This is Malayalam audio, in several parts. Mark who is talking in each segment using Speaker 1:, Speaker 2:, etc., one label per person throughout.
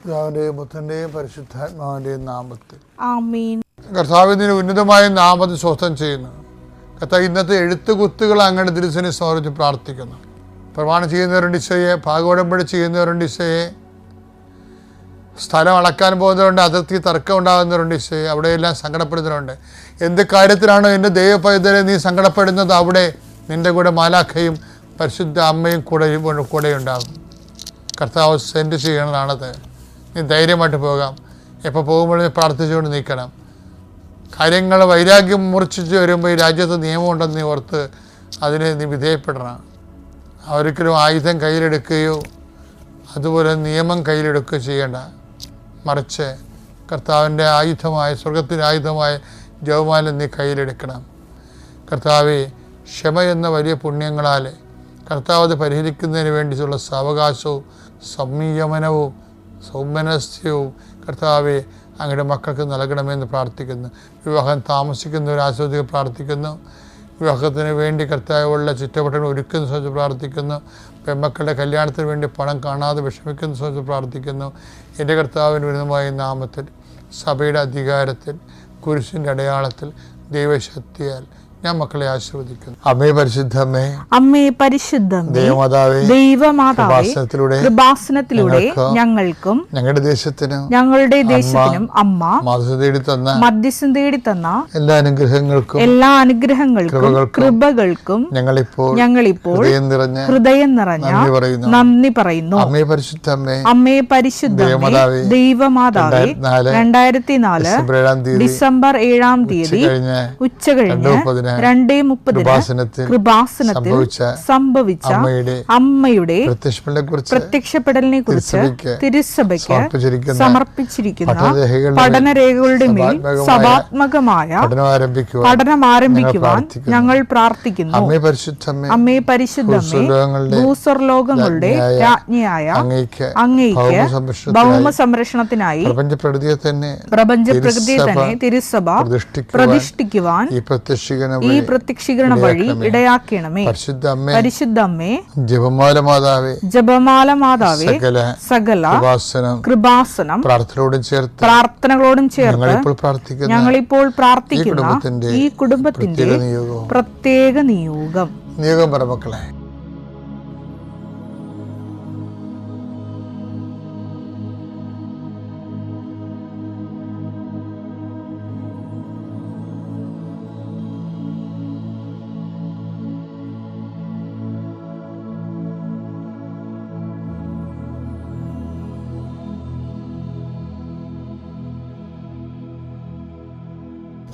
Speaker 1: പിതാവിന്റെയും പുത്രന്റെയും പരിശുദ്ധാത്മാവിന്റെയും നാമത്തിൽ
Speaker 2: ആമേൻ.
Speaker 1: കർത്താവിന്റെ ഉന്നതമായ നാമത്തിൽ സ്വസ്ഥം ചെയ്യുന്നു. കർത്താവ് ഇന്നത്തെ എഴുത്തുകുത്തുകൾ അങ്ങയുടെ തിരുസനെ സമർപ്പിച്ച് പ്രാർത്ഥിക്കുന്നു. പ്രമാണം ചെയ്യുന്നവരുണ്ട് ഈശോയെ, ഭാഗോടമ്പടി ചെയ്യുന്നവരുണ്ട് ഈശോയെ, സ്ഥലം അളക്കാൻ പോകുന്നവരുണ്ട്, അതിർത്തി തർക്കം ഉണ്ടാകുന്നവരുണ്ട് ഈശോയെ, അവിടെയെല്ലാം സങ്കടപ്പെടുന്നവരുണ്ട്. എന്ത് കാര്യത്തിലാണോ എൻ്റെ ദൈവപൈതലെ നീ സങ്കടപ്പെടുന്നത്, അവിടെ നിൻ്റെ കൂടെ മാലാഖയും പരിശുദ്ധ അമ്മയും കൂടെ ഉണ്ടാകും. കർത്താവ് സെൻഡ് ചെയ്യണതാണത്. നീ ധൈര്യമായിട്ട് പോകാം. എപ്പോൾ പോകുമ്പോൾ നീ പ്രാർത്ഥിച്ചുകൊണ്ട് നിൽക്കണം. കാര്യങ്ങൾ വൈരാഗ്യം മൂർച്ഛിച്ച് വരുമ്പോൾ ഈ രാജ്യത്ത് നിയമമുണ്ടെന്ന് നീ ഓർത്ത് അതിനെ നീ വിധേയപ്പെടണം. ഒരിക്കലും ആയുധം കയ്യിലെടുക്കുകയോ അതുപോലെ നിയമം കയ്യിലെടുക്കുകയോ ചെയ്യേണ്ട. മറിച്ച് കർത്താവിൻ്റെ ആയുധമായ, സ്വർഗത്തിൻ്റെ ആയുധമായ ജപമാല നീ കയ്യിലെടുക്കണം. കർത്താവെ, ക്ഷമ എന്ന വലിയ പുണ്യങ്ങളാൽ കർത്താവ് അത് പരിഹരിക്കുന്നതിന് വേണ്ടിയിട്ടുള്ള സാവകാശവും സംയമനവും സൗമനസ്യവും കർത്താവെ അങ്ങയുടെ മക്കൾക്ക് നൽകണമെന്ന് പ്രാർത്ഥിക്കുന്നു. വിവാഹം താമസിക്കുന്നവർ ആസ്വദിക്കാൻ പ്രാർത്ഥിക്കുന്നു. വിവാഹത്തിന് വേണ്ടി കർത്താവുള്ള ചുറ്റവട്ടങ്ങൾ ഒരുക്കുന്ന സമയത്ത് പ്രാർത്ഥിക്കുന്നു. പെൺമക്കളുടെ കല്യാണത്തിന് വേണ്ടി പണം കാണാതെ വിഷമിക്കുന്ന സമയത്ത് പ്രാർത്ഥിക്കുന്നു. എൻ്റെ കർത്താവിന് വിരുദ്ധമായ നാമത്തിൽ, സഭയുടെ അധികാരത്തിൽ, കുരിശിൻ്റെ അടയാളത്തിൽ, ദൈവശക്തിയാൽ ഞാൻ മക്കളെ ആശീർവദിക്കുന്നു. അമ്മേ പരിശുദ്ധമ്മേ,
Speaker 2: അമ്മേ പരിശുദ്ധമേ,
Speaker 1: ദൈവമാതാവേ,
Speaker 2: ദൈവമാതാവേ, കൃപാസനത്തിലൂടെ ഞങ്ങൾക്കും
Speaker 1: ഞങ്ങളുടെ ദേശത്തിനും
Speaker 2: അമ്മ മധ്യസ്ഥം തേടി തന്ന എല്ലാ അനുഗ്രഹങ്ങൾക്കും കൃപകൾക്കും ഞങ്ങളിപ്പോൾ ഹൃദയം നിറഞ്ഞ നന്ദി പറയുന്നു.
Speaker 1: അമ്മേ പരിശുദ്ധമ്മേ,
Speaker 2: ദൈവമാതാവേ, 2004 ഡിസംബർ 7 ഉച്ചകഴിഞ്ഞ് 2:30 കൃപാസനത്തിൽ സംഭവിച്ച അമ്മയുടെ പ്രത്യക്ഷപ്പെടലിനെ കുറിച്ച് തിരുസഭയ്ക്ക് സമർപ്പിച്ചിരിക്കുന്ന പഠനരേഖകളുടെ മേൽ സഭാത്മകമായ പഠനം ആരംഭിക്കുവാൻ ഞങ്ങൾ പ്രാർത്ഥിക്കുന്നു. അമ്മേ പരിശുദ്ധമേ, ഭൂസ്വർലോകങ്ങളുടെ രാജ്ഞിയായ അങ്ങയ്ക്ക് ഭൗമ സംരക്ഷണത്തിനായി പ്രപഞ്ചപ്രകൃതിയെ തന്നെ തിരുസഭ പ്രതിഷ്ഠിക്കുവാൻ ഈ പ്രത്യക്ഷീകരണ വഴി ഇടയാക്കണമേ. പരിശുദ്ധമ്മേ, ജപമാല മാതാവേ, സകല കൃപാസനം പ്രാർത്ഥനകളോടും ചേർത്ത് ഞങ്ങളിപ്പോൾ പ്രാർത്ഥിക്കുന്ന ഈ കുടുംബത്തിന്റെ പ്രത്യേക നിയോഗം
Speaker 1: പറമക്കളെ.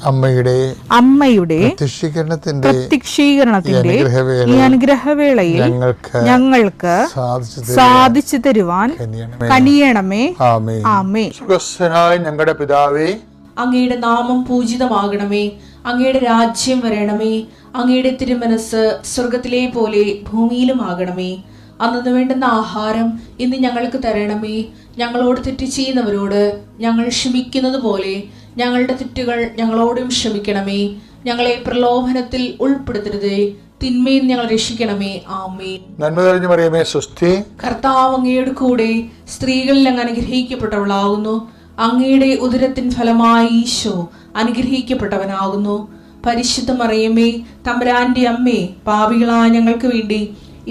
Speaker 2: അമ്മയുടെ പ്രത്യക്ഷീകരണത്തിന്റെ ഈ അനുഗ്രഹവേളയിൽ ഞങ്ങൾക്ക് സാധിച്ചു തരുവാൻ കനിയണമേ. ആമേൻ.
Speaker 1: ഞങ്ങളുടെ പിതാവേ,
Speaker 3: അങ്ങയുടെ നാമം പൂജിതമാകണമേ. അങ്ങയുടെ രാജ്യം വരണമേ. അങ്ങയുടെ തിരുമനസ് സ്വർഗത്തിലെ പോലെ ഭൂമിയിലും ആകണമേ. അന്നു വേണ്ടുന്ന ആഹാരം ഇന്ന് ഞങ്ങൾക്ക് തരണമേ. ഞങ്ങളോട് തെറ്റ് ചെയ്യുന്നവരോട് ഞങ്ങൾ ക്ഷമിക്കുന്നത് പോലെ ഞങ്ങളുടെ തെറ്റുകൾ ഞങ്ങളോടും ക്ഷമിക്കണമേ. ഞങ്ങളെ പ്രലോഭനത്തിൽ ഉൾപ്പെടുത്തരുതേ, തിന്മയിൽ ഞങ്ങൾ രക്ഷിക്കണമേ. ആമേൻ.
Speaker 1: നന്മ നിറഞ്ഞ മറിയമേ, സ്വസ്തി.
Speaker 3: കർത്താവ് അങ്ങയുടെ കൂടെ സ്ത്രീകളിൽ അങ്ങ് അനുഗ്രഹിക്കപ്പെട്ടവളാകുന്നു. അങ്ങയുടെ ഉദരത്തിൻ ഫലമായി ഈശോ അനുഗ്രഹിക്കപ്പെട്ടവനാകുന്നു. പരിശുദ്ധ മറിയമേ, തമ്പുരാന്റെ അമ്മേ, പാപികളായ ഞങ്ങൾക്ക് വേണ്ടി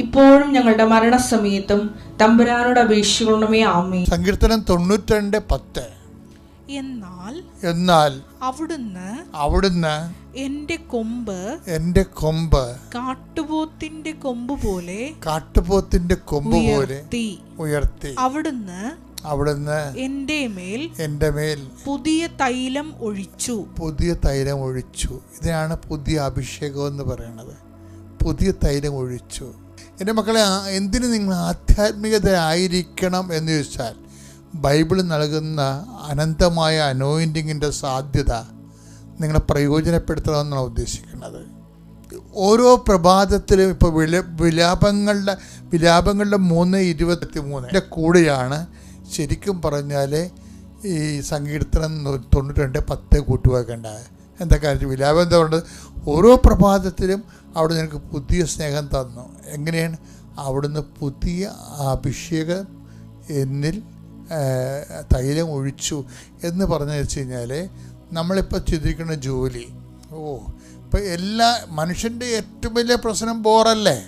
Speaker 3: ഇപ്പോഴും ഞങ്ങളുടെ മരണസമയത്തും തമ്പുരാനോട് അപേക്ഷിക്കണമേ. ആമേൻ.
Speaker 1: സങ്കീർത്തനം 92:10.
Speaker 2: എന്നാൽ അവിടുന്ന് എന്റെ കൊമ്പ് കാട്ടുപോത്തിന്റെ കൊമ്പ് പോലെ ഉയർത്തി. അവിടുന്ന് എന്റെ മേൽ പുതിയ തൈലം ഒഴിച്ചു.
Speaker 1: ഇതിനാണ് പുതിയ അഭിഷേകം എന്ന് പറയുന്നത്. പുതിയ തൈലം ഒഴിച്ചു. എൻ്റെ മക്കളെ, എന്തിന് നിങ്ങൾ ആധ്യാത്മികത ആയിരിക്കണം എന്ന് ചോദിച്ചാൽ, ബൈബിൾ നൽകുന്ന അനന്തമായ അനോയിൻറ്റിങ്ങിൻ്റെ സാധ്യത നിങ്ങളെ പ്രയോജനപ്പെടുത്തണമെന്നാണ് ഉദ്ദേശിക്കുന്നത്. ഓരോ പ്രഭാതത്തിലും ഇപ്പോൾ വിലാപങ്ങളുടെ 3:23 കൂടെയാണ് ശരിക്കും പറഞ്ഞാൽ ഈ സങ്കീർത്തനം 92:10 കൂട്ടുവാക്കേണ്ടത്. എന്താ കാര്യം? വിലാപം എന്താ പറയുന്നത്? ഓരോ പ്രഭാതത്തിലും അവിടെ നിനക്ക് പുതിയ സ്നേഹം തന്നു. എങ്ങനെയാണ്? അവിടുന്ന് പുതിയ അഭിഷേകം എന്നിൽ
Speaker 4: തൈലം ഒഴിച്ചു എന്ന് പറഞ്ഞു വെച്ച് കഴിഞ്ഞാൽ നമ്മളിപ്പോൾ ചിന്തിക്കുന്ന ജോലി, ഇപ്പം എല്ലാ മനുഷ്യൻ്റെ ഏറ്റവും വലിയ പ്രശ്നം ബോറല്ലേ?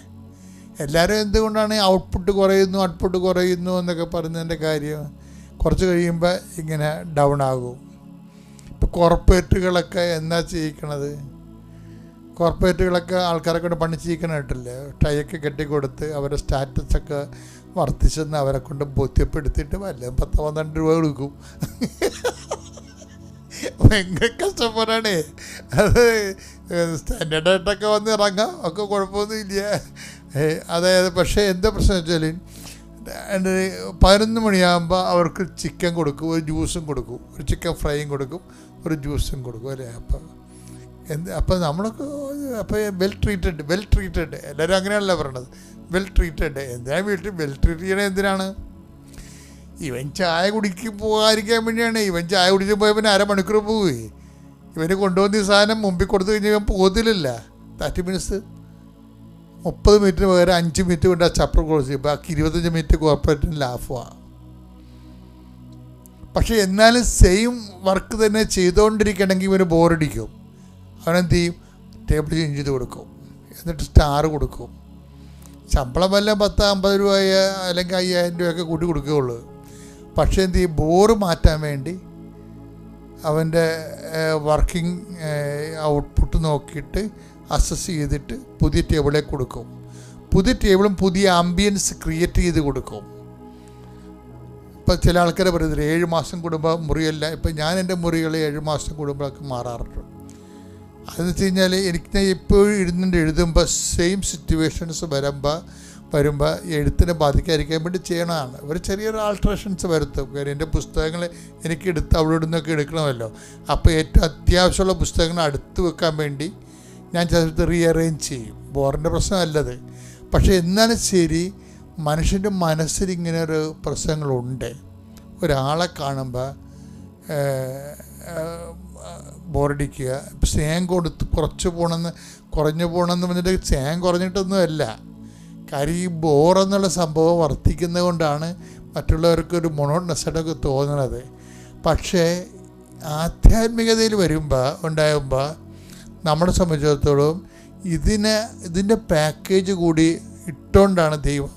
Speaker 4: എല്ലാവരും എന്തുകൊണ്ടാണ് ഔട്ട്പുട്ട് കുറയുന്നു എന്നൊക്കെ പറയുന്നതിൻ്റെ കാര്യം, കുറച്ച് കഴിയുമ്പോൾ ഇങ്ങനെ ഡൗൺ ആകും. ഇപ്പോൾ കോർപ്പറേറ്റുകളൊക്കെ എന്താ ചെയ്യിക്കണത്? കോർപ്പറേറ്റുകളൊക്കെ ആൾക്കാരെ കൊണ്ട് പണി ചെയ്യിക്കണായിട്ടില്ലേ? ടൈയൊക്കെ കെട്ടിക്കൊടുത്ത് അവരുടെ സ്റ്റാറ്റസൊക്കെ വർദ്ധിച്ചെന്ന് അവരെ കൊണ്ട് ബോധ്യപ്പെടുത്തിയിട്ട് വല്ലതും 10-12 രൂപ കൊടുക്കും. ഭയങ്കര കഷ്ടപ്പാടാണ് അത്. സ്റ്റാൻഡേർഡായിട്ടൊക്കെ വന്ന് ഇറങ്ങാം, ഒക്കെ കുഴപ്പമൊന്നുമില്ല. അതായത് പക്ഷേ എന്താ പ്രശ്നം വെച്ചാൽ 11 മണിയാകുമ്പോൾ അവർക്ക് ചിക്കൻ കൊടുക്കും, ഒരു ജ്യൂസും കൊടുക്കും, ഒരു ചിക്കൻ ഫ്രൈയും കൊടുക്കും, ഒരു ജ്യൂസും കൊടുക്കും അല്ലേ? അപ്പം നമ്മളൊക്കെ അപ്പോൾ വെൽ ട്രീറ്റഡ് എല്ലാവരും അങ്ങനെയല്ല പറയണത്. വെൽ ട്രീറ്റഡ് എന്തിനാണ് വീട്ടിൽ വെൽ ട്രീറ്റ് ചെയ്യണത്? എന്തിനാണ്? ഇവൻ ചായ കുടിക്ക് പോകാതിരിക്കാൻ വേണ്ടിയാണ്. ഇവൻ ചായ കുടിച്ച് പോയ പിന്നെ 1/2 മണിക്കൂർ പോവുകയെ. ഇവന് കൊണ്ടുവന്ന ഈ സാധനം മുമ്പിൽ കൊടുത്തു കഴിഞ്ഞാൽ ഇവൻ പോകത്തില്ല. 30 മിനിറ്റ്സ് 30 മിനിറ്റിന് പകരം 5 മിനിറ്റ് കൊണ്ട് ആ ചാപ്റ്റർ ക്ലോസ് ചെയ്യും. ബാക്കി 25 മിനിറ്റ് കോർപ്പറേറ്റിന് ലാഭമാണ്. പക്ഷേ എന്നാലും സെയിം വർക്ക് തന്നെ ചെയ്തുകൊണ്ടിരിക്കണമെങ്കിൽ ഇവന് ബോറടിക്കും. അവനെന്ത് ചെയ്യും? ടേബിൾ ചേഞ്ച് ചെയ്ത് കൊടുക്കും, എന്നിട്ട് സ്റ്റാർ കൊടുക്കും. ശമ്പളം വല്ല 10-50 രൂപ അല്ലെങ്കിൽ 5000 രൂപയൊക്കെ കൂട്ടി കൊടുക്കുകയുള്ളൂ. പക്ഷേ എന്ത് ചെയ്യും? ബോറ് മാറ്റാൻ വേണ്ടി അവൻ്റെ വർക്കിംഗ് ഔട്ട്പുട്ട് നോക്കിയിട്ട് അസസ് ചെയ്തിട്ട് പുതിയ ടേബിളിലേക്ക് കൊടുക്കും. പുതിയ ടേബിളും പുതിയ ആംബിയൻസ് ക്രിയേറ്റ് ചെയ്ത് കൊടുക്കും. ഇപ്പോൾ ചില ആൾക്കാർ പറയുന്നത് 7 മാസം കൂടുമ്പോൾ മുറിയല്ല. ഇപ്പം ഞാൻ എൻ്റെ മുറികൾ 7 മാസം കൂടുമ്പോഴൊക്കെ മാറാറുണ്ട്. അതെന്ന് വെച്ച് കഴിഞ്ഞാൽ എനിക്ക് എപ്പോഴും എഴുതുമ്പോൾ സെയിം സിറ്റുവേഷൻസ് വരുമ്പോൾ എഴുത്തിനെ ബാധിക്കാതിരിക്കാൻ വേണ്ടി ചെയ്യണതാണ്. ഒരു ചെറിയൊരു ആൾട്രേഷൻസ് വരുത്തും. കാര്യം എൻ്റെ പുസ്തകങ്ങൾ എനിക്ക് അവിടെ നിന്നൊക്കെ എടുക്കണമല്ലോ. അപ്പോൾ ഏറ്റവും അത്യാവശ്യമുള്ള പുസ്തകങ്ങൾ അടുത്ത് വെക്കാൻ വേണ്ടി ഞാൻ ചിലത് റീഅറേഞ്ച് ചെയ്യും. ബോറിൻ്റെ പ്രശ്നമല്ലത്. പക്ഷേ എന്നാലും ശരി, മനുഷ്യൻ്റെ മനസ്സിൽ ഇങ്ങനെ ഒരു പ്രശ്നങ്ങളുണ്ട്. ഒരാളെ കാണുമ്പോൾ ബോറടിക്കുക, സ്നേഹം കൊടുത്ത് കുറഞ്ഞു പോകണമെന്ന് പറഞ്ഞിട്ട് സ്നേഹം കുറഞ്ഞിട്ടൊന്നുമല്ല. കാര്യം ഈ ബോറെന്നുള്ള സംഭവം വർദ്ധിക്കുന്നത് കൊണ്ടാണ് മറ്റുള്ളവർക്കൊരു മൊണോട്ടണസ്സായിട്ടൊക്കെ തോന്നുന്നത്. പക്ഷേ ആധ്യാത്മികതയിൽ ഉണ്ടാകുമ്പോൾ നമ്മളെ സംബന്ധിച്ചിടത്തോളം ഇതിൻ്റെ പാക്കേജ് കൂടി ഇട്ടുകൊണ്ടാണ് ദൈവം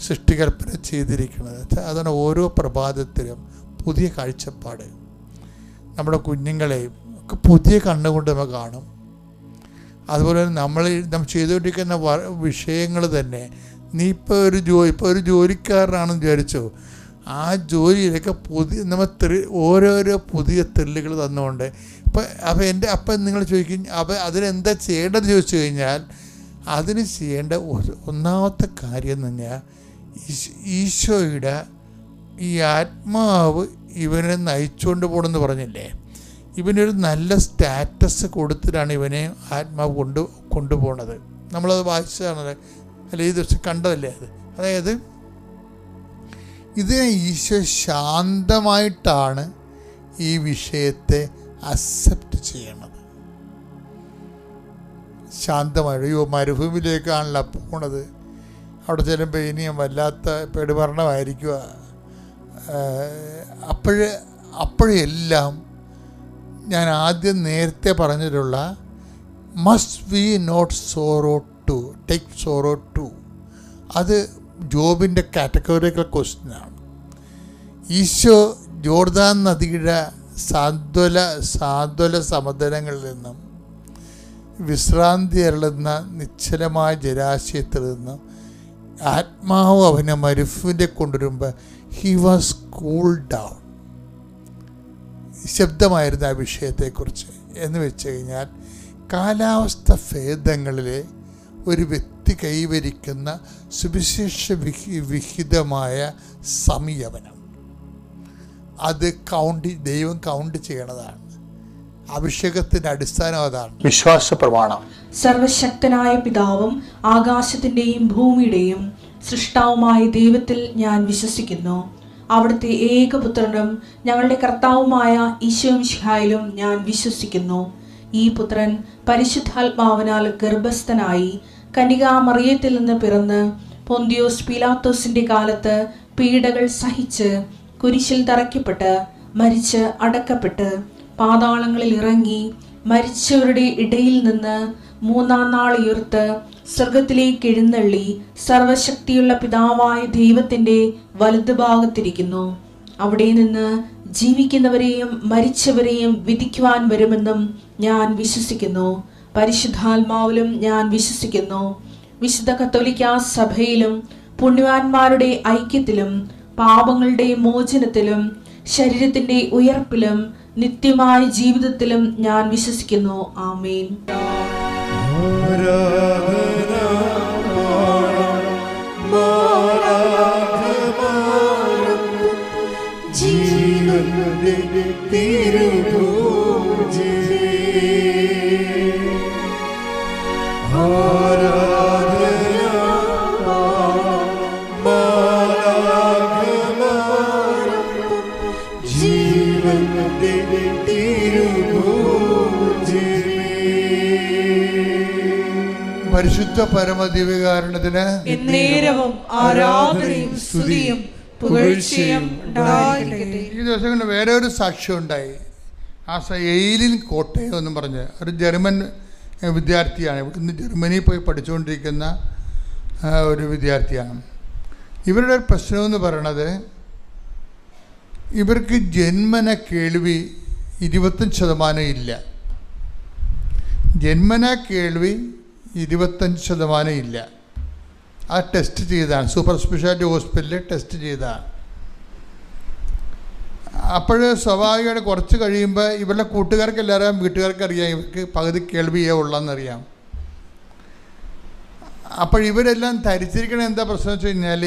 Speaker 4: സൃഷ്ടികൽപ്പന ചെയ്തിരിക്കുന്നത്. അതാണ് ഓരോ പ്രഭാതത്തിലും പുതിയ കാഴ്ചപ്പാട്. നമ്മുടെ കുഞ്ഞുങ്ങളെയും ഒക്കെ പുതിയ കണ്ണുകൊണ്ട് നമ്മൾ കാണും. അതുപോലെ തന്നെ നമ്മൾ ചെയ്തുകൊണ്ടിരിക്കുന്ന വിഷയങ്ങൾ തന്നെ, നീ ഇപ്പോൾ ഒരു ജോലിക്കാരനാണെന്ന് വിചാരിച്ചോ, ആ ജോലിയിലൊക്കെ നമ്മൾ ഓരോരോ പുതിയ ത്രില്ലുകൾ തന്നുകൊണ്ട് അപ്പം നിങ്ങൾ ചോദിക്കും അതിനെന്താ ചെയ്യേണ്ടതെന്ന് ചോദിച്ചു കഴിഞ്ഞാൽ, അതിന് ചെയ്യേണ്ട ഒന്നാമത്തെ കാര്യം എന്ന് പറഞ്ഞാൽ ഈശോയുടെ ഈ ആത്മാവ് ഇവനെ നയിച്ചുകൊണ്ട് പോകണമെന്ന് പറഞ്ഞില്ലേ? ഇവനൊരു നല്ല സ്റ്റാറ്റസ് കൊടുത്തിട്ടാണ് ഇവനെ ആത്മാവ് കൊണ്ടുപോകണത്. നമ്മളത് വായിച്ചതാണല്ലേ, അല്ലെ ഈ ദിവസം കണ്ടതല്ലേ അത്. അതായത് ഇതിനെ ഈശോ ശാന്തമായിട്ടാണ് ഈ വിഷയത്തെ അക്സെപ്റ്റ് ചെയ്യണത്. ശാന്തമായിട്ട് മരുഭൂമിയിലേക്കാണല്ലോ പോണത്. അവിടെ ചെല്ലുമ്പോൾ ഇനിയും വല്ലാത്ത പെടുമരണമായിരിക്കുക. അപ്പോഴെല്ലാം ഞാൻ ആദ്യം നേരത്തെ പറഞ്ഞിട്ടുള്ള must we not sorrow to take sorrow to, അത് ജോബിൻ്റെ കാറ്റഗറിക്കൽ ക്വസ്റ്റ്യനാണ്. ഈശോ ജോർദാൻ നദിയുടെ സാന്ത്വല സമതലങ്ങളിൽ നിന്നും വിശ്രാന്തി അരുളുന്ന നിശ്ചലമായ ജലാശയത്തിൽ നിന്നും ആത്മാവ് അവനെ മരുഭൂമിയിൽ കൊണ്ടുവരുമ്പോൾ ഹി വാസ് കൂൾ ഡൗൺ. ശബ്ദമായിരുന്നു ആ വിഷയത്തെക്കുറിച്ച്. എന്ന് വെച്ച് കഴിഞ്ഞാൽ കാലാവസ്ഥ ഭേദങ്ങളിലെ ഒരു വ്യക്തി കൈവരിക്കുന്ന സുവിശേഷ വിഹിതമായ സംയമനം, അത് ദൈവം കൗണ്ട് ചെയ്യണതാണ്. അഭിഷേകത്തിൻ്റെ അടിസ്ഥാനം അതാണ്, വിശ്വാസ പ്രമാണം.
Speaker 3: സർവശക്തനായ പിതാവും ആകാശത്തിന്റെയും ഭൂമിയുടെയും സൃഷ്ടാവുമായ ദൈവത്തിൽ ഞാൻ വിശ്വസിക്കുന്നു. അവിടുത്തെ ഏകപുത്രനും ഞങ്ങളുടെ കർത്താവുമായ ഈശോ മിശിഹായിലും ഞാൻ വിശ്വസിക്കുന്നു. ഈ പുത്രൻ പരിശുദ്ധാത്മാവിനാൽ ഗർഭസ്ഥനായി കന്യകാമറിയത്തിൽ നിന്ന് പിറന്ന് പൊന്തിയോസ് പീലാത്തോസിന്റെ കാലത്ത് പീഡകൾ സഹിച്ച് കുരിശിൽ തറയ്ക്കപ്പെട്ട് മരിച്ച് അടക്കപ്പെട്ട് പാതാളങ്ങളിൽ ഇറങ്ങി മരിച്ചവരുടെ ഇടയിൽ നിന്ന് മൂന്നാം നാൾ ഉയർത്ത് സ്വർഗത്തിലേക്ക് എഴുന്നള്ളി സർവശക്തിയുള്ള പിതാവായ ദൈവത്തിന്റെ വലതുഭാഗത്തിരിക്കുന്നു. അവിടെ നിന്ന് ജീവിക്കുന്നവരെയും മരിച്ചവരെയും വിധിക്കുവാൻ വരുമെന്നും ഞാൻ വിശ്വസിക്കുന്നു. പരിശുദ്ധാത്മാവിലും ഞാൻ വിശ്വസിക്കുന്നു. വിശുദ്ധ കത്തോലിക്കാ സഭയിലും പുണ്യവാന്മാരുടെ ഐക്യത്തിലും പാപങ്ങളുടെ മോചനത്തിലും ശരീരത്തിന്റെ ഉയർപ്പിലും നിത്യമായ ജീവിതത്തിലും ഞാൻ വിശ്വസിക്കുന്നു. ആമേൻ.
Speaker 4: പരിശുദ്ധ പരമദിവ്യകാരുണ്യത്തിന്
Speaker 2: എന്നേരവും ആരാധനയും സ്തുതിയും പുകഴ്ചയും ഉണ്ടായിരിക്കട്ടെ.
Speaker 4: ഈ ദിവസങ്ങളിൽ വേറെ ഒരു സാക്ഷ്യം ഉണ്ടായി. എയിലിൻ കോട്ടയം എന്നും പറഞ്ഞ് ഒരു ജർമ്മൻ വിദ്യാർത്ഥിയാണ്. ഇന്ന് ജർമ്മനിയിൽ പോയി പഠിച്ചുകൊണ്ടിരിക്കുന്ന ഒരു വിദ്യാർത്ഥിയാണ്. ഇവരുടെ ഒരു പ്രശ്നമെന്ന് പറയണത്, ഇവർക്ക് ജന്മന കേൾവി 25% ഇല്ല. ജന്മന കേൾവി 25% ഇല്ല. ആ ടെസ്റ്റ് ചെയ്താണ്, സൂപ്പർ സ്പെഷ്യാലിറ്റി ഹോസ്പിറ്റലിൽ ടെസ്റ്റ് ചെയ്താണ്. അപ്പോൾ സ്വാഭാവികമായിട്ട് കുറച്ച് കഴിയുമ്പോൾ ഇവരുടെ കൂട്ടുകാർക്ക് എല്ലാവരും വീട്ടുകാർക്കറിയാം ഇവർക്ക് പകുതി കേൾവിയേ ഉള്ളതെന്നറിയാം. അപ്പോൾ ഇവരെല്ലാം ധരിച്ചിരിക്കണ എന്താ പ്രശ്നം വെച്ച് കഴിഞ്ഞാൽ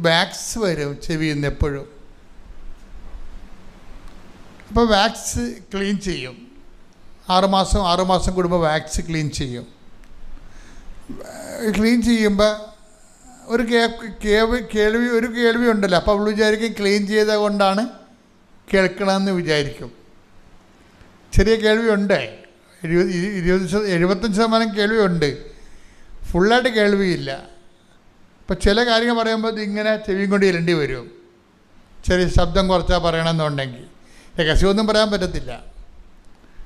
Speaker 4: വാക്സ് വരും ചെവിയിൽ നിന്ന് എപ്പോഴും. അപ്പോൾ വാക്സ് ക്ലീൻ ചെയ്യും. 6 മാസം കൂടുമ്പോൾ വാക്സ് ക്ലീൻ ചെയ്യും. ക്ലീൻ ചെയ്യുമ്പോൾ ഒരു കേൾവി ഉണ്ടല്ലോ. അപ്പോൾ അവൾ വിചാരിക്കും ക്ലീൻ ചെയ്ത കൊണ്ടാണ് കേൾക്കണമെന്ന് വിചാരിക്കും. ചെറിയ കേൾവിയുണ്ട്, 75% കേൾവിയുണ്ട്, ഫുള്ളായിട്ട് കേൾവിയില്ല. ഇപ്പം ചില കാര്യങ്ങൾ പറയുമ്പോൾ ഇതിങ്ങനെ ചെവിയും കൊണ്ട് ഇരണ്ടി വരും. ചെറിയ ശബ്ദം കുറച്ചാൽ പറയണമെന്നുണ്ടെങ്കിൽ രഹസ്യമൊന്നും പറയാൻ പറ്റത്തില്ല.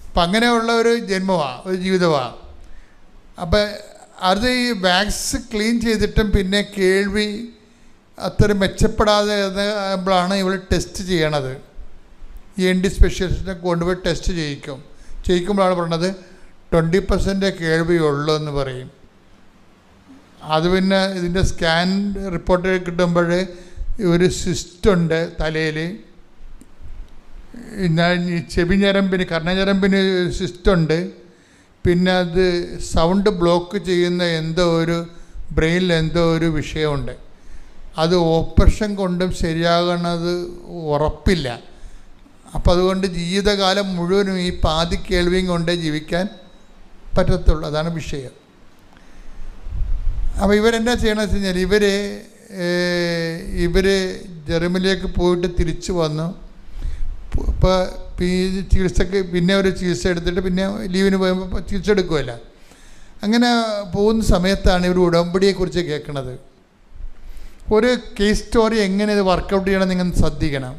Speaker 4: അപ്പം അങ്ങനെയുള്ള ഒരു ജന്മമാണ്, ഒരു ജീവിതമാണ്. അപ്പം അത് ഈ വാക്സ് ക്ലീൻ ചെയ്തിട്ടും പിന്നെ കേൾവി അത്ര മെച്ചപ്പെടാതെ ാണ് ഇവൾ ടെസ്റ്റ് ചെയ്യണത്. ENT സ്പെഷ്യലിസ്റ്റിനെ കൊണ്ടുപോയി ടെസ്റ്റ് ചെയ്യിക്കുമ്പോഴാണ് പറയണത് 20% കേൾവിയുള്ളൂ എന്ന് പറയും. അത് പിന്നെ ഇതിൻ്റെ സ്കാൻ റിപ്പോർട്ട് കിട്ടുമ്പോൾ ഒരു സിസ്റ്റുണ്ട് തലയിൽ, ചെവി ഞരമ്പിന് കർണഞരമ്പിന് സിസ്റ്റുണ്ട്. പിന്നെ അത് സൗണ്ട് ബ്ലോക്ക് ചെയ്യുന്ന എന്തോ ഒരു ബ്രെയിനിൽ എന്തോ ഒരു വിഷയമുണ്ട്. അത് ഓപ്പറേഷൻ കൊണ്ടും ശരിയാകണത് ഉറപ്പില്ല. അപ്പോൾ അതുകൊണ്ട് ജീവിതകാലം മുഴുവനും ഈ പാതി കേൾവിയും കൊണ്ടേ ജീവിക്കാൻ പറ്റത്തുള്ളൂ. അതാണ് വിഷയം. അപ്പോൾ ഇവരെന്താ ചെയ്യണമെന്ന് വെച്ച് കഴിഞ്ഞാൽ ഇവർ ജർമ്മനിലേക്ക് പോയിട്ട് തിരിച്ചു വന്നു. ഇപ്പോൾ ചികിത്സക്ക് പിന്നെ ഒരു ചികിത്സ എടുത്തിട്ട് പിന്നെ ലീവിന് പോയപ്പോൾ ചികിത്സ എടുക്കുമല്ല. അങ്ങനെ പോകുന്ന സമയത്താണ് ഇവർ ഉടമ്പടിയെക്കുറിച്ച് കേൾക്കുന്നത്. ഒരു കേസ് സ്റ്റോറി എങ്ങനെ ഇത് വർക്കൗട്ട് ചെയ്യണം നിങ്ങൾ ശ്രദ്ധിക്കണം.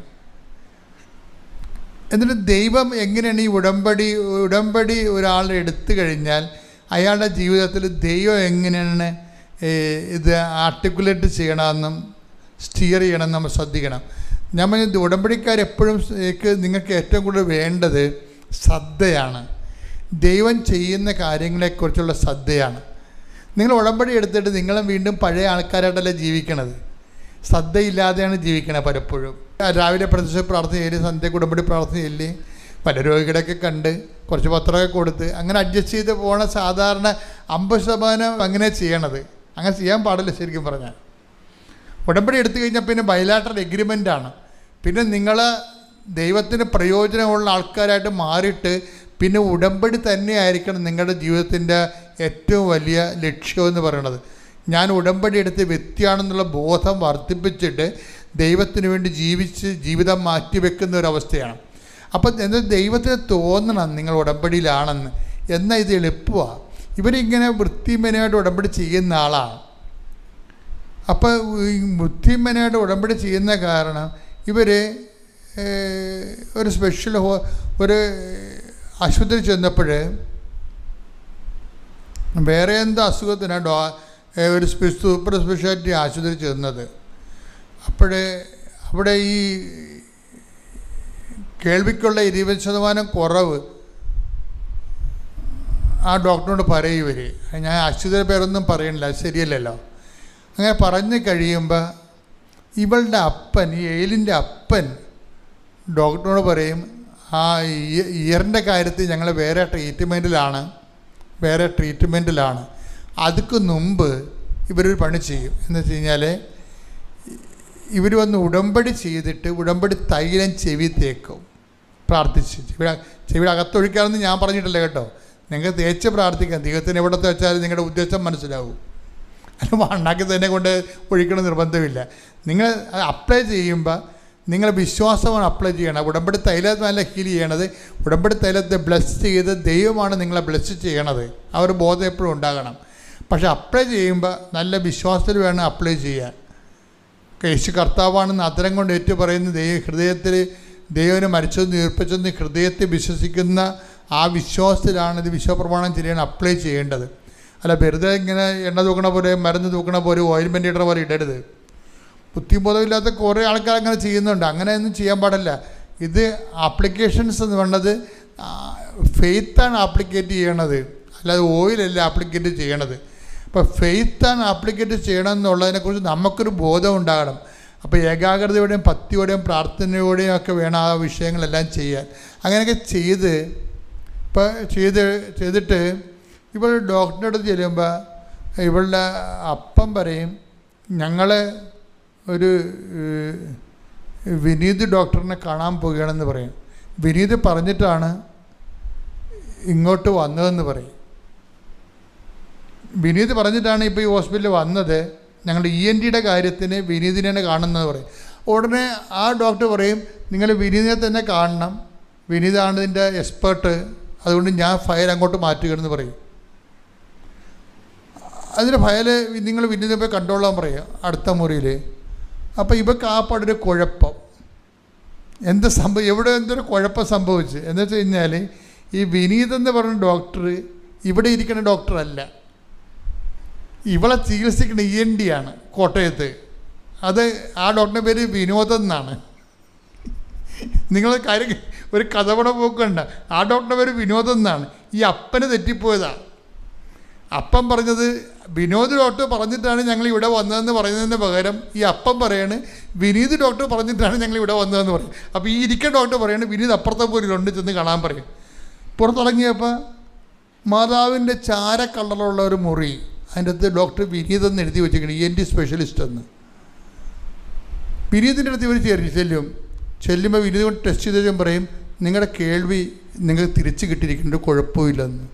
Speaker 4: എന്നിട്ട് ദൈവം എങ്ങനെയാണ് ഈ ഉടമ്പടി ഒരാൾ എടുത്തു കഴിഞ്ഞാൽ അയാളുടെ ജീവിതത്തിൽ ദൈവം എങ്ങനെയാണ് ഇത് ആർട്ടിക്കുലേറ്റ് ചെയ്യണമെന്നും സ്റ്റിയർ ചെയ്യണമെന്നും നമ്മൾ ശ്രദ്ധിക്കണം. ഞാൻ പറഞ്ഞത് ഉടമ്പടിക്കാരെപ്പോഴും നിങ്ങൾക്ക് ഏറ്റവും കൂടുതൽ വേണ്ടത് ശ്രദ്ധയാണ്. ദൈവം ചെയ്യുന്ന കാര്യങ്ങളെക്കുറിച്ചുള്ള ശ്രദ്ധയാണ്. നിങ്ങൾ ഉടമ്പടി എടുത്തിട്ട് നിങ്ങളും വീണ്ടും പഴയ ആൾക്കാരായിട്ടല്ല ജീവിക്കണത്, ശ്രദ്ധയില്ലാതെയാണ് ജീവിക്കണത്. പലപ്പോഴും രാവിലെ പ്രത്യക്ഷ പ്രാർത്ഥന ചെയ്യല്, സന്ധ്യയ്ക്ക് ഉടമ്പടി പ്രാർത്ഥന ചെയ്യല്, പല രോഗികളൊക്കെ കണ്ട് കുറച്ച് പത്രമൊക്കെ കൊടുത്ത് അങ്ങനെ അഡ്ജസ്റ്റ് ചെയ്ത് പോണ സാധാരണ 50% അങ്ങനെ ചെയ്യണത്. അങ്ങനെ ചെയ്യാൻ പാടില്ല. ശരിക്കും പറഞ്ഞാൽ ഉടമ്പടി എടുത്തു കഴിഞ്ഞാൽ പിന്നെ ബൈലാറ്ററൽ എഗ്രിമെൻ്റാണ്. പിന്നെ നിങ്ങൾ ദൈവത്തിന് പ്രയോജനമുള്ള ആൾക്കാരായിട്ട് മാറിയിട്ട് പിന്നെ ഉടമ്പടി തന്നെ ആയിരിക്കണം നിങ്ങളുടെ ജീവിതത്തിൻ്റെ ഏറ്റവും വലിയ ലക്ഷ്യമെന്ന് പറയണത്. ഞാൻ ഉടമ്പടി എടുത്ത് വ്യക്തിയാണെന്നുള്ള ബോധം വർദ്ധിപ്പിച്ചിട്ട് ദൈവത്തിന് വേണ്ടി ജീവിതം മാറ്റിവെക്കുന്ന ഒരവസ്ഥയാണ്. അപ്പം എന്നാൽ ദൈവത്തിന് തോന്നണം നിങ്ങൾ ഉടമ്പടിയിലാണെന്ന്. എന്നാൽ ഇത് എളുപ്പമാണ്. ഇവരിങ്ങനെ വൃത്തിമേനയായിട്ട് ഉടമ്പടി ചെയ്യുന്ന ആളാണ്. അപ്പോൾ ഈ വൃത്തിമേനയായിട്ട് ഉടമ്പടി ചെയ്യുന്ന കാരണം ഇവർ ഒരു സ്പെഷ്യൽ ഒരു ആശുപത്രി ചെന്നപ്പോൾ വേറെ എന്താ അസുഖത്തിനാണ് ഒരു സൂപ്പർ സ്പെഷ്യാലിറ്റി ആശുപത്രി ചെന്നത്. അവിടെ ഈ കേൾവിക്കുള്ള 20% കുറവ് ആ ഡോക്ടറിനോട് പറയും ഇവർ. ഞാൻ ആശുപത്രി പേരൊന്നും പറയണില്ല, അത് ശരിയല്ലല്ലോ. അങ്ങനെ പറഞ്ഞു കഴിയുമ്പോൾ ഇവളുടെ അപ്പൻ, ഈ എയിലിൻ്റെ അപ്പൻ ഡോക്ടറിനോട് പറയും, ആ ഇയറിൻ്റെ കാര്യത്തിൽ ഞങ്ങൾ വേറെ ട്രീറ്റ്മെൻറ്റിലാണ്. അതുക്ക് മുമ്പ് ഇവരൊരു പണി ചെയ്യും. എന്ന് വെച്ച് കഴിഞ്ഞാൽ ഇവർ വന്ന് ഉടമ്പടി ചെയ്തിട്ട് ഉടമ്പടി തൈലം ചെവി തേക്കും, പ്രാർത്ഥിച്ച്. ചെവിയുടെ അകത്തൊഴിക്കാമെന്ന് ഞാൻ പറഞ്ഞിട്ടില്ല കേട്ടോ. നിങ്ങൾക്ക് തേച്ച് പ്രാർത്ഥിക്കാം. ദൈവത്തിന് എവിടത്തെ വെച്ചാലും നിങ്ങളുടെ ഉദ്ദേശം മനസ്സിലാവും. അല്ല മണ്ണാക്കി തന്നെ കൊണ്ട് ഒഴിക്കണം നിർബന്ധമില്ല. നിങ്ങൾ അപ്ലൈ ചെയ്യുമ്പോൾ നിങ്ങൾ വിശ്വാസമാണ് അപ്ലൈ ചെയ്യണം. ഉടമ്പടി തൈലമല്ല ഹീൽ ചെയ്യണത്. ഉടമ്പടി തൈലത്തെ ബ്ലെസ് ചെയ്ത് ദൈവമാണ് നിങ്ങളെ ബ്ലെസ് ചെയ്യണത്. ആ ഒരു ബോധം എപ്പോഴും ഉണ്ടാകണം. പക്ഷെ അപ്ലൈ ചെയ്യുമ്പോൾ നല്ല വിശ്വാസത്തിൽ വേണം അപ്ലൈ ചെയ്യാൻ. യേശു കർത്താവാണെന്ന് അത്തരം കൊണ്ട് ഏറ്റു പറയുന്ന ഹൃദയത്തിൽ ദൈവനെ മരിച്ചതെന്ന് ഉയർപ്പിച്ചെന്ന് ഹൃദയത്തിൽ വിശ്വസിക്കുന്ന ആ വിശ്വാസത്തിലാണ് ഇത് വിശ്വപ്രമാണം ചെയ്യണം അപ്ലൈ ചെയ്യേണ്ടത്. അല്ല വെറുതെ ഇങ്ങനെ എണ്ണ തൂക്കണ പോലെ, മരുന്ന് തൂക്കണ പോലെ, ഓയിൻമെൻ്റ് ഇടണ പോലെ ഇടരുത്. ബുദ്ധിബോധമില്ലാത്ത കുറേ ആൾക്കാർ അങ്ങനെ ചെയ്യുന്നുണ്ട്. അങ്ങനെയൊന്നും ചെയ്യാൻ പാടില്ല. ഇത് ആപ്ലിക്കേഷൻസ് എന്ന് പറയുന്നത് ഫെയ്ത്താണ് ആപ്ലിക്കേറ്റ് ചെയ്യണത്, അല്ലാതെ ഓയിലല്ല ആപ്ലിക്കേറ്റ് ചെയ്യണത്. അപ്പോൾ ഫെയ്ത്താണ് ആപ്ലിക്കേറ്റ് ചെയ്യണമെന്നുള്ളതിനെക്കുറിച്ച് നമുക്കൊരു ബോധം ഉണ്ടാകണം. അപ്പോൾ ഏകാഗ്രതയോടെയും ഭക്തിയോടെയും പ്രാർത്ഥനയോടെയും ഒക്കെ വേണം ആ വിഷയങ്ങളെല്ലാം ചെയ്യാൻ. അങ്ങനെയൊക്കെ ചെയ്തിട്ട് ഇവൾ ഡോക്ടറുടെ അടുത്ത് ചെല്ലുമ്പോൾ ഇവളുടെ അപ്പം പറയും, ഞങ്ങൾ ഒരു വിനീത് ഡോക്ടറിനെ കാണാൻ പോവുകയാണെന്ന് പറയും. വിനീത് പറഞ്ഞിട്ടാണ് ഇങ്ങോട്ട് വന്നതെന്ന് പറയും. വിനീത് പറഞ്ഞിട്ടാണ് ഇപ്പോൾ ഈ ഹോസ്പിറ്റലിൽ വന്നത്. ഞങ്ങളുടെ ENTയുടെ കാര്യത്തിന് വിനീതിനെ കാണുന്നത് പറയും. ഉടനെ ആ ഡോക്ടർ പറയും, നിങ്ങൾ വിനീതിനെ തന്നെ കാണണം, വിനീതാണ് ഇതിൻ്റെ എക്സ്പേർട്ട്, അതുകൊണ്ട് ഞാൻ ഫയൽ അങ്ങോട്ട് മാറ്റുകയെന്ന് പറയും. അതിൻ്റെ ഫയൽ നിങ്ങൾ വിനീതിനെ പോയി കണ്ടോളാൻ പറയും അടുത്ത മുറിയിൽ. അപ്പോൾ ഇവർക്ക് ആ പാടൊരു കുഴപ്പം എന്തൊരു കുഴപ്പം സംഭവിച്ചു എന്ന് വെച്ച് കഴിഞ്ഞാൽ, ഈ വിനീത് എന്ന് പറഞ്ഞ ഡോക്ടർ ഇവിടെ ഇരിക്കുന്ന ഡോക്ടറല്ല, ഇവളെ ചികിത്സിക്കുന്ന ENT ആണ് കോട്ടയത്ത്. അത് ആ ഡോക്ടറിൻ്റെ പേര് വിനോദ് എന്നാണ്. നിങ്ങൾ കാര്യം ഒരു കഥപട പോക്കണ്ട. ആ ഡോക്ടറിൻ്റെ പേര് വിനോദ് എന്നാണ്. ഈ അപ്പന് തെറ്റിപ്പോയതാണ്. അപ്പം പറഞ്ഞത് വിനോദ് ഡോക്ടർ പറഞ്ഞിട്ടാണ് ഞങ്ങൾ ഇവിടെ വന്നതെന്ന് പറയുന്നതിന് പകരം ഈ അപ്പം പറയാണ് വിനീത് ഡോക്ടർ പറഞ്ഞിട്ടാണ് ഞങ്ങൾ ഇവിടെ വന്നതെന്ന് പറയും. അപ്പോൾ ഈ ഇരിക്കുന്ന ഡോക്ടർ പറയാണ് വിനീത് അപ്പുറത്തെ പോലുണ്ട് ചെന്ന് കാണാൻ പറയും. പുറത്തിറങ്ങിയപ്പോൾ മാതാവിൻ്റെ ചാര കളറുള്ള ഒരു മുറി, അതിൻ്റെ അടുത്ത് ഡോക്ടർ വിനീത് എന്ന് എഴുതി വെച്ചിരിക്കണം, ENT സ്പെഷ്യലിസ്റ്റ് എന്ന്. വിനീതിൻ്റെ അടുത്ത് ഇവർ ചെല്ലുമ്പോൾ വിനീത് കൊണ്ട് ടെസ്റ്റ് ചെയ്തതും പറയും, നിങ്ങളുടെ കേൾവി നിങ്ങൾക്ക് തിരിച്ച് കിട്ടിയിരിക്കുന്നുണ്ട്, കുഴപ്പമില്ലെന്ന്.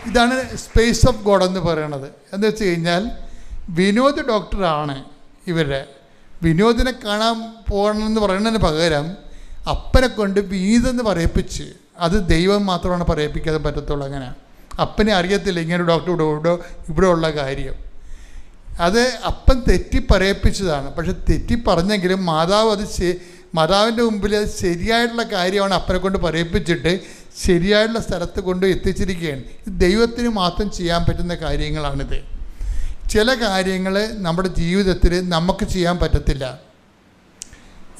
Speaker 4: ഇതാണ് സ്പേസ് ഓഫ് ഗോഡ് എന്ന് പറയണത്. എന്ന് വെച്ച് കഴിഞ്ഞാൽ വിനോദ് ഡോക്ടറാണ് ഇവരുടെ. വിനോദിനെ കാണാൻ പോകണമെന്ന് പറയുന്നതിന് പകരം അപ്പനെ കൊണ്ട് വിനീതെന്ന് പറയിപ്പിച്ച്, അത് ദൈവം മാത്രമാണ് പറയിപ്പിക്കാതെ പറ്റത്തുള്ളൂ. അങ്ങനെ അപ്പനെ അറിയത്തില്ല ഇങ്ങനെ ഡോക്ടർ ഇവിടെ ഉള്ള കാര്യം. അത് അപ്പൻ തെറ്റി പറയിപ്പിച്ചതാണ്. പക്ഷെ തെറ്റി പറഞ്ഞെങ്കിലും മാതാവിൻ്റെ മുമ്പിൽ അത് ശരിയായിട്ടുള്ള കാര്യമാണ് അപ്പനെ കൊണ്ട് പറയിപ്പിച്ചിട്ട് ശരിയായിട്ടുള്ള സ്ഥലത്ത് കൊണ്ട് എത്തിച്ചിരിക്കുകയാണ്. ഇത് ദൈവത്തിന് മാത്രം ചെയ്യാൻ പറ്റുന്ന കാര്യങ്ങളാണിത്. ചില കാര്യങ്ങൾ നമ്മുടെ ജീവിതത്തിൽ നമുക്ക് ചെയ്യാൻ പറ്റത്തില്ല.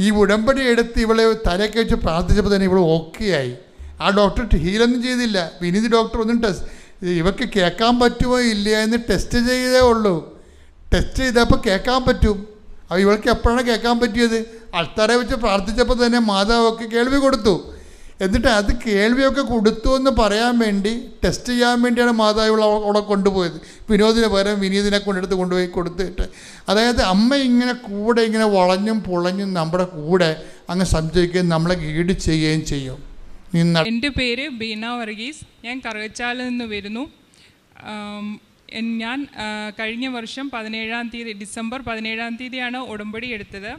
Speaker 4: ഈ ഉടമ്പടി എടുത്ത് ഇവളെ തലയൊക്കെ വെച്ച് പ്രാർത്ഥിച്ചപ്പോൾ തന്നെ ഇവൾ ഓക്കെ ആയി. ആ ഡോക്ടർ ഹീലൊന്നും ചെയ്തില്ല. വിനീത് ഡോക്ടർ ഒന്നും ഇവർക്ക് കേൾക്കാൻ പറ്റുമോ ഇല്ല എന്ന് ടെസ്റ്റ് ചെയ്തേ ഉള്ളൂ. ടെസ്റ്റ് ചെയ്തപ്പോൾ കേൾക്കാൻ പറ്റും. അപ്പോൾ ഇവൾക്ക് എപ്പോഴാണ് കേൾക്കാൻ പറ്റിയത്? ആൾക്കാരെ വെച്ച് പ്രാർത്ഥിച്ചപ്പോൾ തന്നെ മാതാവൊക്കെ കേൾവി കൊടുത്തു. എന്നിട്ട് അത് കേൾവിയൊക്കെ കൊടുത്തു എന്ന് പറയാൻ വേണ്ടി ടെസ്റ്റ് ചെയ്യാൻ വേണ്ടിയാണ് മാതാവ് അവിടെ കൊണ്ടുപോയത്. വിനോദിന് പകരം വിനീതിനെ കൊണ്ടുപോയി കൊടുത്തിട്ട്, അതായത് അമ്മ ഇങ്ങനെ കൂടെ ഇങ്ങനെ വളഞ്ഞും പുളഞ്ഞും നമ്മുടെ കൂടെ അങ്ങ് സംശയിക്കുകയും നമ്മളെ ഗൈഡ് ചെയ്യുകയും ചെയ്യും.
Speaker 5: എൻ്റെ പേര് ബീന വർഗീസ്. ഞാൻ കറുകച്ചാലിൽ നിന്ന് വരുന്നു. ഞാൻ കഴിഞ്ഞ വർഷം ഡിസംബർ 17 ഉടമ്പടി എടുത്തത്.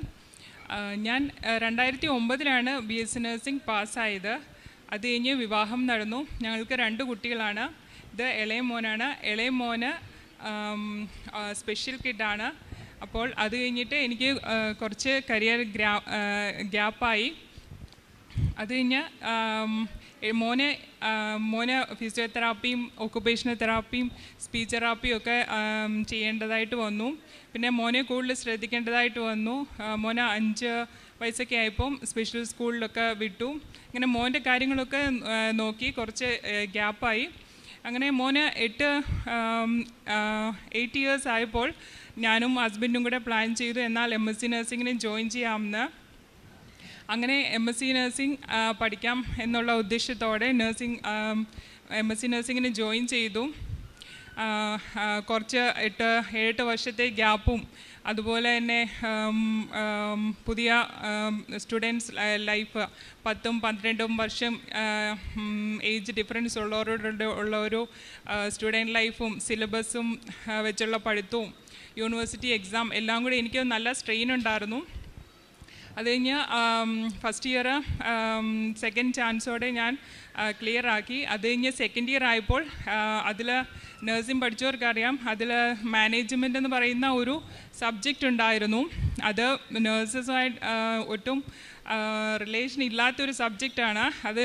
Speaker 5: ഞാൻ 2009 BSc നഴ്സിംഗ് പാസ്സായത്. അത് കഴിഞ്ഞ് വിവാഹം നടന്നു. ഞങ്ങൾക്ക് 2 കുട്ടികളാണ്. ഇത് ഇളയ മോനാണ്. ഇളയ മോന് സ്പെഷ്യൽ കിഡാണ്. അപ്പോൾ അത് കഴിഞ്ഞിട്ട് എനിക്ക് കുറച്ച് കരിയർ ഗ്യാപ്പായി. അത് കഴിഞ്ഞ് മോന് ഫിസിയോതെറാപ്പിയും ഒക്കുപേഷണൽ തെറാപ്പിയും സ്പീച്ച് തെറാപ്പിയും ഒക്കെ ചെയ്യേണ്ടതായിട്ട് വന്നു. പിന്നെ മോനെ കൂടുതൽ ശ്രദ്ധിക്കേണ്ടതായിട്ട് വന്നു. മോന് 5 വയസ്സൊക്കെ ആയപ്പോൾ സ്പെഷ്യൽ സ്കൂളിലൊക്കെ വിട്ടു. അങ്ങനെ മോൻ്റെ കാര്യങ്ങളൊക്കെ നോക്കി കുറച്ച് ഗ്യാപ്പായി. അങ്ങനെ മോന് 8 ഇയേഴ്സ് ആയപ്പോൾ ഞാനും ഹസ്ബൻഡും കൂടെ പ്ലാൻ ചെയ്തു എന്നാൽ MSc നഴ്സിങ്ങിന് ജോയിൻ ചെയ്യാമെന്ന്. അങ്ങനെ MSc നഴ്സിംഗ് പഠിക്കാം എന്നുള്ള ഉദ്ദേശത്തോടെ MSc നഴ്സിങ്ങിന് ജോയിൻ ചെയ്തു. കുറച്ച് 7-8 വർഷത്തെ ഗ്യാപ്പും അതുപോലെ തന്നെ പുതിയ സ്റ്റുഡൻസ് ലൈഫ് 10-12 വർഷം ഏജ് ഡിഫറൻസ് ഉള്ള ഒരു സ്റ്റുഡൻറ്റ് ലൈഫും സിലബസും വെച്ചുള്ള പഠിത്തവും യൂണിവേഴ്സിറ്റി എക്സാം എല്ലാം കൂടി എനിക്ക് നല്ല സ്ട്രെയിൻ ഉണ്ടായിരുന്നു. അത് കഴിഞ്ഞ് ഫസ്റ്റ് ഇയർ സെക്കൻഡ് ചാൻസോടെ ഞാൻ ക്ലിയർ ആക്കി. അത് കഴിഞ്ഞ് സെക്കൻഡ് ഇയർ ആയപ്പോൾ അതിൽ നഴ്സിംഗ് പഠിച്ചവർക്കറിയാം, അതിൽ മാനേജ്മെൻ്റ് എന്ന് പറയുന്ന ഒരു സബ്ജക്റ്റ് ഉണ്ടായിരുന്നു. അത് നേഴ്സസുമായിട്ട് ഒട്ടും റിലേഷൻ ഇല്ലാത്തൊരു സബ്ജക്റ്റാണ്. അത്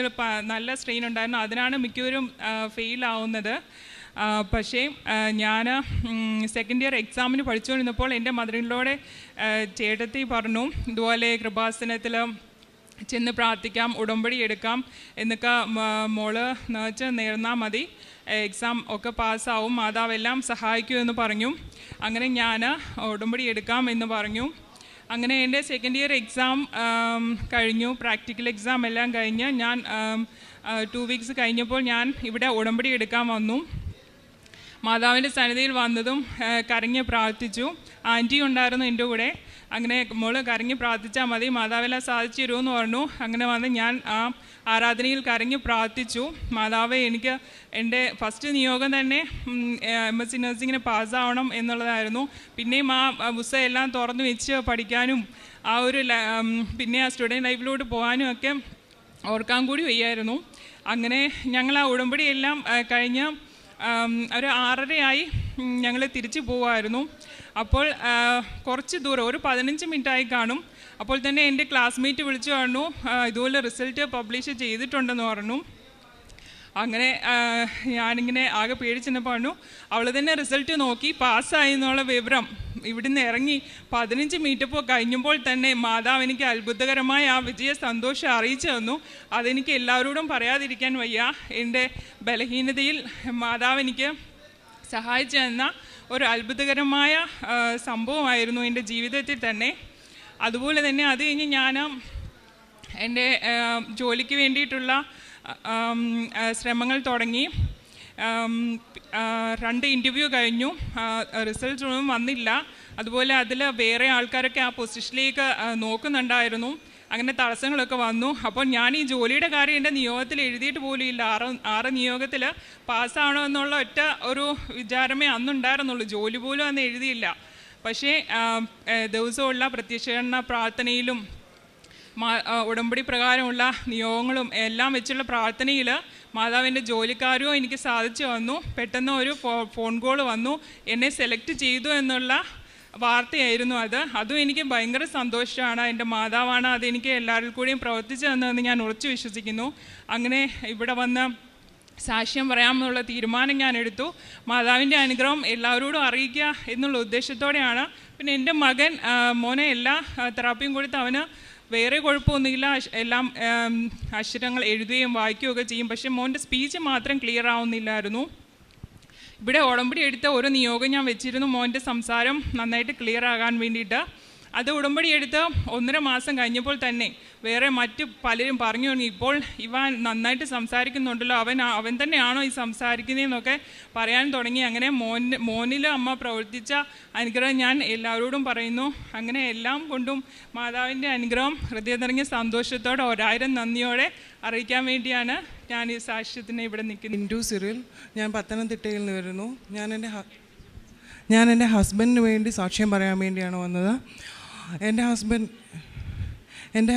Speaker 5: നല്ല സ്ട്രെയിൻ ഉണ്ടായിരുന്നു. അതിനാണ് മിക്കവരും ഫെയിലാവുന്നത്. പക്ഷേ ഞാൻ സെക്കൻഡ് ഇയർ എക്സാമിന് പഠിച്ചുകൊണ്ടിരുന്നപ്പോൾ എൻ്റെ മദറിനോടെ ചേട്ടത്തി പറഞ്ഞു, ഇതുപോലെ കൃപാസനത്തിൽ ചെന്ന് പ്രാർത്ഥിക്കാം, ഉടമ്പടി എടുക്കാം എന്നൊക്കെ മോള് നേർന്നാൽ മതി, എക്സാം ഒക്കെ പാസ്സാവും, മാതാവെല്ലാം സഹായിക്കുമെന്ന് പറഞ്ഞു. അങ്ങനെ ഞാൻ ഉടമ്പടി എടുക്കാം എന്ന് പറഞ്ഞു. അങ്ങനെ എൻ്റെ സെക്കൻഡ് ഇയർ എക്സാം കഴിഞ്ഞു, പ്രാക്ടിക്കൽ എക്സാം എല്ലാം കഴിഞ്ഞ് ഞാൻ 2 വീക്സ് കഴിഞ്ഞപ്പോൾ ഞാൻ ഇവിടെ ഉടമ്പടി എടുക്കാൻ വന്നു. മാതാവിൻ്റെ സന്നിധിയിൽ വന്നതും കരഞ്ഞ് പ്രാർത്ഥിച്ചു. ആൻറ്റി ഉണ്ടായിരുന്നു എൻ്റെ കൂടെ. അങ്ങനെ മോള് കരഞ്ഞ് പ്രാർത്ഥിച്ചാൽ മതി, മാതാവെല്ലാം സാധിച്ചു തരുമെന്ന് പറഞ്ഞു. അങ്ങനെ വന്ന് ഞാൻ ആ ആരാധനയിൽ കരഞ്ഞ് പ്രാർത്ഥിച്ചു. മാതാവേ, എനിക്ക് എൻ്റെ ഫസ്റ്റ് നിയോഗം തന്നെ MSc നഴ്സിങ്ങിന് പാസ്സാവണം എന്നുള്ളതായിരുന്നു. പിന്നെയും ആ പുസ്തകം എല്ലാം തുറന്നു വെച്ച് പഠിക്കാനും ആ ഒരു പിന്നെ ആ സ്റ്റുഡൻറ്റ് ലൈഫിലോട്ട് പോകാനും ഒക്കെ ഓർക്കാൻ കൂടി വയ്യായിരുന്നു. അങ്ങനെ ഞങ്ങൾ ആ ഉടമ്പടിയെല്ലാം കഴിഞ്ഞ് ഒരു 6:30 ഞങ്ങൾ തിരിച്ചു പോവുമായിരുന്നു. അപ്പോൾ കുറച്ച് ദൂരം, ഒരു 15 മിനിറ്റായി കാണും. അപ്പോൾ തന്നെ എൻ്റെ ക്ലാസ്മേറ്റ് വിളിച്ചു പറഞ്ഞു, ഇതുപോലെ റിസൾട്ട് പബ്ലിഷ് ചെയ്തിട്ടുണ്ടെന്ന് പറഞ്ഞു. അങ്ങനെ ഞാനിങ്ങനെ ആകെ പേടിച്ചെന്നപ്പോൾ പറഞ്ഞു, അവൾ തന്നെ റിസൾട്ട് നോക്കി പാസ്സായി എന്നുള്ള വിവരം ഇവിടുന്ന് ഇറങ്ങി 15 മിനിറ്റ് കഴിഞ്ഞപ്പോൾ തന്നെ മാതാവ് എനിക്ക് അത്ഭുതകരമായ ആ വിജയ സന്തോഷം അറിയിച്ചു തന്നു. അതെനിക്ക് എല്ലാവരോടും പറയാതിരിക്കാൻ വയ്യ. എൻ്റെ ബലഹീനതയിൽ മാതാവ് എനിക്ക് സഹായിച്ചു തന്ന ഒരു അത്ഭുതകരമായ സംഭവമായിരുന്നു എൻ്റെ ജീവിതത്തിൽ തന്നെ. അതുപോലെ തന്നെ അത് കഴിഞ്ഞ് ഞാൻ എൻ്റെ ജോലിക്ക് വേണ്ടിയിട്ടുള്ള ശ്രമങ്ങൾ തുടങ്ങി. 2 ഇൻ്റർവ്യൂ കഴിഞ്ഞു, റിസൾട്ട് ഒന്നും വന്നില്ല. അതുപോലെ അതിൽ വേറെ ആൾക്കാരൊക്കെ ആ പൊസിഷനിലേക്ക് നോക്കുന്നുണ്ടായിരുന്നു. അങ്ങനെ തടസ്സങ്ങളൊക്കെ വന്നു. അപ്പോൾ ഞാൻ ഈ ജോലിയുടെ കാര്യം എൻ്റെ നിയോഗത്തിൽ എഴുതിയിട്ട് പോലും ഇല്ല. 6 നിയോഗത്തിൽ പാസ്സാവണമെന്നുള്ള ഒറ്റ ഒരു വിചാരമേ അന്നുണ്ടായിരുന്നുള്ളൂ. ജോലി പോലും അന്ന് എഴുതിയില്ല. പക്ഷേ ദിവസമുള്ള പ്രത്യക്ഷീകരണ പ്രാർത്ഥനയിലും ഉടമ്പടി പ്രകാരമുള്ള നിയോഗങ്ങളും എല്ലാം വെച്ചുള്ള പ്രാർത്ഥനയിൽ മാതാവിൻ്റെ ജോലിക്കാരോ എനിക്ക് സാധിച്ചു വന്നു. പെട്ടെന്ന് ഒരു ഫോൺ കോൾ വന്നു, എന്നെ സെലക്ട് ചെയ്തു എന്നുള്ള വാർത്തയായിരുന്നു അത്. അതും എനിക്ക് ഭയങ്കര സന്തോഷമാണ്. എൻ്റെ മാതാവാണ് അതെനിക്ക് എല്ലാവരിൽ കൂടിയും പ്രവർത്തിച്ചു തന്നതെന്ന് ഞാൻ ഉറച്ചു വിശ്വസിക്കുന്നു. അങ്ങനെ ഇവിടെ വന്ന് സാക്ഷ്യം പറയാമെന്നുള്ള തീരുമാനം ഞാൻ എടുത്തു. മാതാവിൻ്റെ അനുഗ്രഹം എല്ലാവരോടും അറിയിക്കുക എന്നുള്ള ഉദ്ദേശത്തോടെയാണ്. പിന്നെ എൻ്റെ മകൻ മോനെ എല്ലാ തെറാപ്പിയും കൊടുത്ത് അവന് വേറെ കുഴപ്പമൊന്നുമില്ല. എല്ലാം അക്ഷരങ്ങൾ എഴുതുകയും വായിക്കുകയൊക്കെ ചെയ്യും. പക്ഷേ മോൻ്റെ സ്പീച്ച് മാത്രം ക്ലിയർ ആവുന്നില്ലായിരുന്നു. ഇവിടെ ഉടമ്പടി എടുത്ത ഒരു നിയോഗം ഞാൻ വെച്ചിരുന്നു, മോൻ്റെ സംസാരം നന്നായിട്ട് ക്ലിയർ ആകാൻ വേണ്ടിയിട്ട്. അത് ഉടമ്പടി എടുത്ത് 1.5 മാസം കഴിഞ്ഞപ്പോൾ തന്നെ വേറെ മറ്റ് പലരും പറഞ്ഞു തുടങ്ങി, ഇപ്പോൾ ഇവൻ നന്നായിട്ട് സംസാരിക്കുന്നുണ്ടല്ലോ, അവൻ തന്നെയാണോ ഈ സംസാരിക്കുന്നതെന്നൊക്കെ പറയാൻ തുടങ്ങി. അങ്ങനെ മോനിൽ അമ്മ പ്രവർത്തിച്ച അനുഗ്രഹം ഞാൻ എല്ലാവരോടും പറയുന്നു. അങ്ങനെ എല്ലാം കൊണ്ടും മാതാവിൻ്റെ അനുഗ്രഹം ഹൃദയം നിറഞ്ഞ സന്തോഷത്തോടെ 1000 നന്ദിയോടെ അറിയിക്കാൻ വേണ്ടിയാണ് ഞാൻ ഈ സാക്ഷ്യത്തിന് ഇവിടെ നിൽക്കുന്നത്.
Speaker 6: ഇൻഡു സിറിൽ, ഞാൻ പത്തനംതിട്ടയിൽ നിന്ന് വരുന്നു. ഞാൻ എൻ്റെ ഹസ്ബൻഡിന് വേണ്ടി സാക്ഷ്യം പറയാൻ വേണ്ടിയാണ് വന്നത്. എൻ്റെ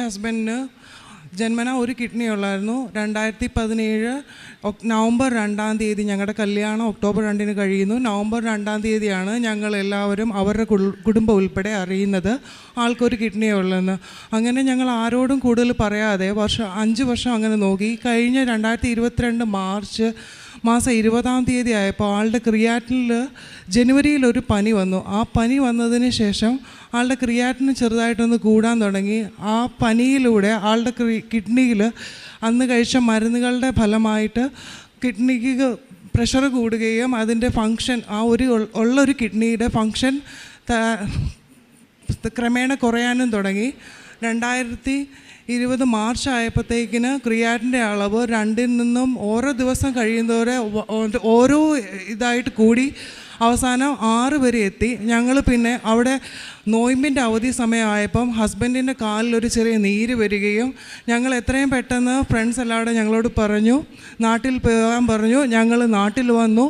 Speaker 6: ഹസ്ബൻഡിന് ജന്മന ഒരു കിഡ്നി ഉള്ളായിരുന്നു. 2017 നവംബർ 2-ാം തീയതി ഞങ്ങളുടെ കല്യാണം ഒക്ടോബർ 2-ന് കഴിയുന്നു. നവംബർ 2-ാം തീയതിയാണ് ഞങ്ങൾ എല്ലാവരും അവരുടെ കുടുംബം ഉൾപ്പെടെ അറിയുന്നത് ആൾക്കൊരു കിഡ്നി ഉള്ളതെന്ന്. അങ്ങനെ ഞങ്ങൾ ആരോടും കൂടുതൽ പറയാതെ 5 വർഷം അങ്ങനെ നോക്കി. കഴിഞ്ഞ 2022 മാർച്ച് മാസം 20-ാം തീയതി ആയപ്പോൾ ആളുടെ ക്രിയാറ്റിനിൽ ജനുവരിയിൽ ഒരു പനി വന്നു. ആ പനി വന്നതിന് ശേഷം ആളുടെ ക്രിയാറ്റിന് ചെറുതായിട്ടൊന്ന് കൂടാൻ തുടങ്ങി. ആ പനിയിലൂടെ ആളുടെ കിഡ്നിയിൽ അന്ന് കഴിച്ച മരുന്നുകളുടെ ഫലമായിട്ട് കിഡ്നിക്ക് പ്രഷർ കൂടുകയും അതിൻ്റെ ഫങ്ഷൻ ഉള്ളൊരു കിഡ്നിയുടെ ഫങ്ഷൻ ക്രമേണ കുറയാനും തുടങ്ങി. 2020 മാർച്ച് ആയപ്പോഴത്തേക്കിന് ക്രിയാറ്റിൻ്റെ അളവ് 2-ൽ നിന്നും ഓരോ ദിവസം കഴിയുന്നവരെ ഓരോ ഇതായിട്ട് കൂടി അവസാനം 6 വരെ എത്തി. ഞങ്ങൾ പിന്നെ അവിടെ നോയമ്പിൻ്റെ അവധി സമയമായപ്പം ഹസ്ബൻഡിൻ്റെ കാലിലൊരു ചെറിയ നീര് വരികയും ഞങ്ങൾ എത്രയും പെട്ടെന്ന് ഫ്രണ്ട്സ് എല്ലാവരും ഞങ്ങളോട് പറഞ്ഞു നാട്ടിൽ പോകാൻ പറഞ്ഞു. ഞങ്ങൾ നാട്ടിൽ വന്നു.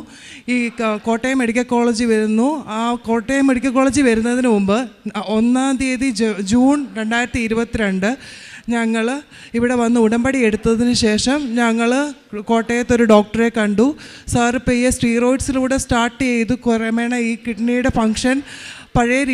Speaker 6: ഈ കോട്ടയം മെഡിക്കൽ കോളേജിൽ വരുന്നു. ആ കോട്ടയം മെഡിക്കൽ കോളേജിൽ വരുന്നതിന് മുമ്പ് 1-ാം തീയതി ജൂൺ 2022 ഞങ്ങൾ ഇവിടെ വന്ന് ഉടമ്പടി എടുത്തതിന് ശേഷം ഞങ്ങൾ കോട്ടയത്തൊരു ഡോക്ടറെ കണ്ടു. സാർ ഇപ്പോൾ ഈ സ്റ്റീറോയിഡ്സിലൂടെ സ്റ്റാർട്ട് ചെയ്തു. ക്രമേണ ഈ കിഡ്നിയുടെ ഫങ്ഷൻ പഴയ